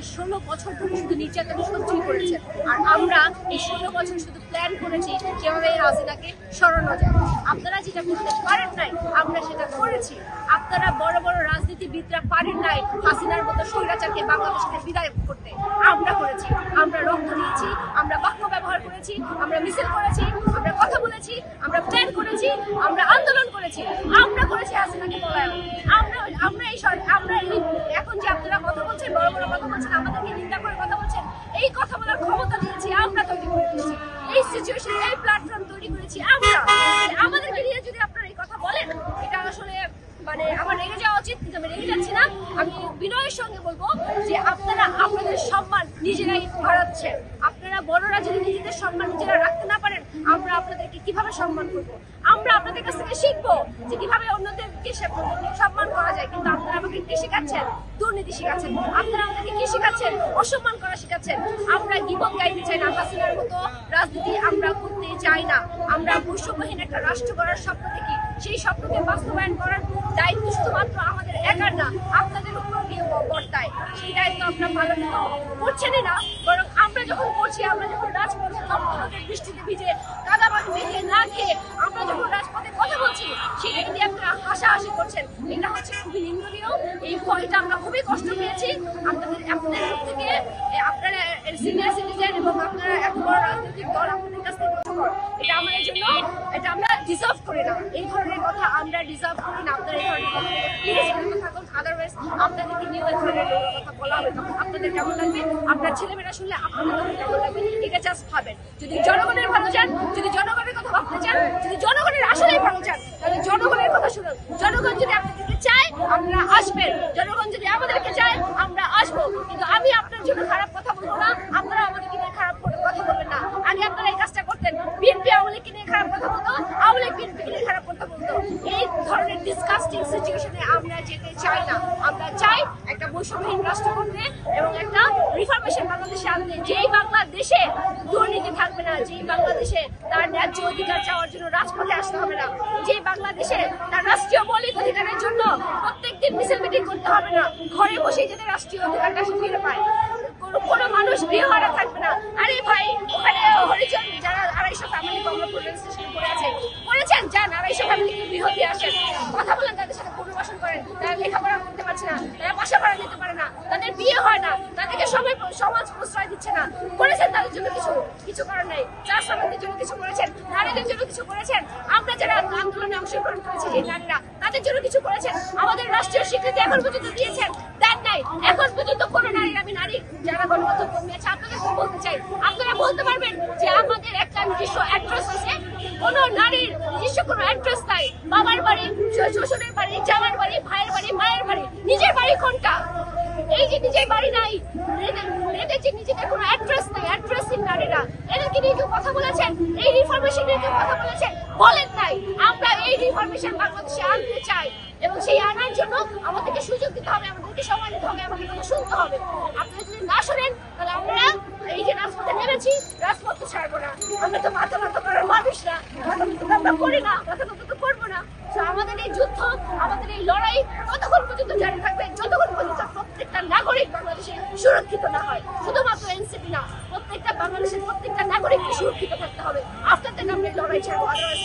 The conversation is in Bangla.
এই 16 বছর ধরে শুধু নির্যাতন সহ্যই করেছেন, আর আমরা এই 16 বছর শুধু প্ল্যান করেছি কিভাবে এই হাসিনাকে সরানো যায়। আপনারা যেটা করতে পারেন নাই আমরা সেটা করেছি। আপনারা বড় বড় রাজনীতিবিদরা পারেন নাই হাসিনার মতো স্বৈরাচারকে বাংলাদেশ থেকে বিদায় করতে, আমরা করেছি। আমরা রক্ত দিয়েছি, আমরা বাক্য ব্যবহার করেছি, আমরা মিছিল করেছি, আমরা কথা বলেছি, আমরা প্ল্যান করেছি, আমরা আন্দোলন করেছি, আমরা করেছি হাসিনাকে পলায়ন। আমরা এখন যে আপনারা কথা বলছেন, বড় বড় কথা বলছেন, আমাদেরকে নিন্দা করে কথা বলছেন, এই কথা বলার ক্ষমতা দিয়েছি আমরা, তৈরি করে দিয়েছি এই সিচুয়েশন, এই প্ল্যাটফর্ম তৈরি করেছি আমরা। আমাদেরকে নিয়ে যদি আপনারা এই কথা বলেন, এটা আসলে মানে আমার রেগে যাওয়া উচিত, কিন্তু আমি রেগে যাচ্ছি না। আমি বিনয়ের সঙ্গে বলবো যে আপনারা আপনাদের সম্মান নিজেরাই হারাচ্ছেন। আপনারা বড়রা যদি নিজেদের সম্মান নিজেরা রাখতে না পারেন, আমরা আপনাদেরকে কিভাবে সম্মান করবো? আমরা আপনাদের কাছ থেকে শিখবো যে কিভাবে অন্যদেরকে সম্মান করা যায়। কিন্তু আপনারা আমাকে কি শেখাচ্ছেন? দুর্নীতি শেখাচ্ছেন। আপনারা আমাদেরকে কি শেখাচ্ছেন? অসম্মান করা শেখাচ্ছেন। আমরা গীবত গাইতে চাই না, হাসিনার মতো রাজনীতি আমরা করতে চাই না। আমরা বৈষম্যহীন একটা রাষ্ট্র গড়ার স্বপ্ন দেখি। সেই স্বপ্নকে বাস্তবায়ন করার দায়িত্ব শুধুমাত্র আমাদের একার না, আপনাদের উপর দিয়ে বর্তায়। সেই দায়িত্ব আপনারা পালন করছেনই না, বরং আমরা যখন করছি, আমরা যখন রাজপথে তৎপরতার বৃষ্টিতে ভিজে কাদামাটি মেখে না খেয়ে আমরা যখন রাজপথে কথা বলছি, সেটাকে দিয়ে আপনারা হাসাহাসি করছেন। এটা হচ্ছে খুবই নিন্দনীয়। এই ভয়টা আমরা খুবই কষ্ট পেয়েছি আপনাদের থেকে। আপনারা সিনিয়র সিটিজেন এবং আপনারা এত বড় রাজনৈতিক দল, আপনাদের কাছ থেকে এটা আমাদের জন্য, এটা আমরা ডিজার্ভ করি না। এই ধরনের কথা আমরা ডিজার্ভ করি না। আপনারা এই ধরনের কথা প্লিজ এরকম থাকুন, আদারওয়াইজ আপনাদেরকে নিয়েও এই ধরনের কথা বলা হবে, তখন আপনাদের কেমন লাগবে? আপনার ছেলেমেয়েরা শুনলে আপনাদের তখন কেমন লাগবে? এটা জাস্ট ভাবেন। যদি জনগণের ভালো চান, যদি জনগণের কথা ভাবতে চান, যদি জনগণের আসলেই ভালো চান, তাহলে জনগণের কথা শুনুন। জনগণ যদি আপনাদেরকে চায়, আপনারা আসবেন। জনগণ যদি আমাদেরকে চায়, আমরা আসবো। কিন্তু আমি আপনার জন্য খারাপ কথা বলবো না, আপনারা আমাদেরকে নিয়ে খারাপ কথা বলবেন না। আগে আপনারা এই কাজটা করতেন। বিএনপি আওয়ামী লীগকে নিয়ে খারাপ কথা বলতো, আওয়ামী লীগ বিএনপিকে নিয়ে খারাপ কথা বলতো। এই ধরনের ডিসকাস্টিং সিচুয়েশনে আমরা যেতে চাই না। আমরা চাই একটা বৈষম্যহীন রাষ্ট্র করতে এবং একটা রিফরমেশন বাংলাদেশে আনতে, যেই বাংলাদেশে দুর্নীতি থাকবে না, যেই বাংলাদেশে তার ন্যায্য অধিকার চাওয়ার জন্য রাজপথে আসতে হবে না, যেই বাংলাদেশে তার রাষ্ট্রীয় মৌলিক অধিকারের জন্য প্রত্যেকদিন মিছিল মিটিং করতে হবে না, ঘরে বসে যাতে রাষ্ট্রীয় অধিকারটা ফিরে পায়। কোনো মানুষ গৃহহারা থাকবে না। আরে ভাই, ওখানে হরিজন যারা 250 ফ্যামিলি কংগ্রেস স্টেশনে পড়ে আছে, পড়েছেন, যান 250 ফ্যামিলিকে গৃহ দিয়ে আসেন, কথা বলেন, তাদের সাথে পুনর্বাসন করেন। তারা লেখাপড়া করতে পারছে না, তারা বাসা ভাড়া দিতে পারে না, তাদের বিয়ে হয় না, তাদেরকে সমাজ প্রশ্রয় দিচ্ছে না। করেছেন তাদের জন্য কিছু করার নাই। যারা শ্রমিকদের জন্য কিছু করেছেন, নারীদের জন্য কিছু করেছেন। আমরা যারা আন্দোলনে অংশগ্রহণ করেছি, এই নারীরা, তাদের জন্য কিছু করেছেন। আমাদের রাষ্ট্রীয় স্বীকৃতি এখন পর্যন্ত দিয়েছেন, দেন নাই। এখন পর্যন্ত কোনো নারী, আমি নারী যারা গণমাধ্যম কর্মী আছে, আপনাদেরকে বলতে চাই, আপনারা বলতে পারবেন যে আমাদের একটা নিজস্ব অ্যাড্রেস আছে? কোন নারীর নিজস্ব কোনো অ্যাড্রেস নাই। বাবার বাড়ি, শ্বশুরের বাড়ি, জামার বাড়ি, ভাইয়ের বাড়ি, মায়ের বাড়ি, নিজের বাড়ি কোনটা? এই যে নিজের বাড়ি নাই, এদের যে নিজেদের কোনো অ্যাড্রেস নাই, অ্যাড্রেসহীন নারীরা, এদেরকে নিয়ে কেউ কথা বলেছেন? এই রিফরমেশন নিয়ে কেউ কথা বলেছেন? বলেন নাই। আমরা এই রিফরমেশন বাংলাদেশে আনতে চাই এবং সেই আনার জন্য আমাদেরকে সুযোগ দিতে হবে, আমাদেরকে সময় দিতে হবে, আমাদের কথা শুনতে হবে। আপনারা যদি না শোনেন, তাহলে আমরা এই যে রাজপথে নেমেছি, রাজপথে ছাড়বো না। আমরা তো মাথা করার মানুষ না, আমরা করি না, মাথা তো করবো না। আমাদের এই যুদ্ধ, আমাদের এই লড়াই ততক্ষণ পর্যন্ত জারি থাকবে, যতক্ষণ পর্যন্ত প্রত্যেকটা নাগরিক বাংলাদেশে সুরক্ষিত না হয়। শুধুমাত্র এনসিপি না, প্রত্যেকটা বাংলাদেশের প্রত্যেকটা নাগরিককে সুরক্ষিত থাকতে হবে। আপনাদের আমরা এই লড়াই ছাড়বো, আদারওয়াইজ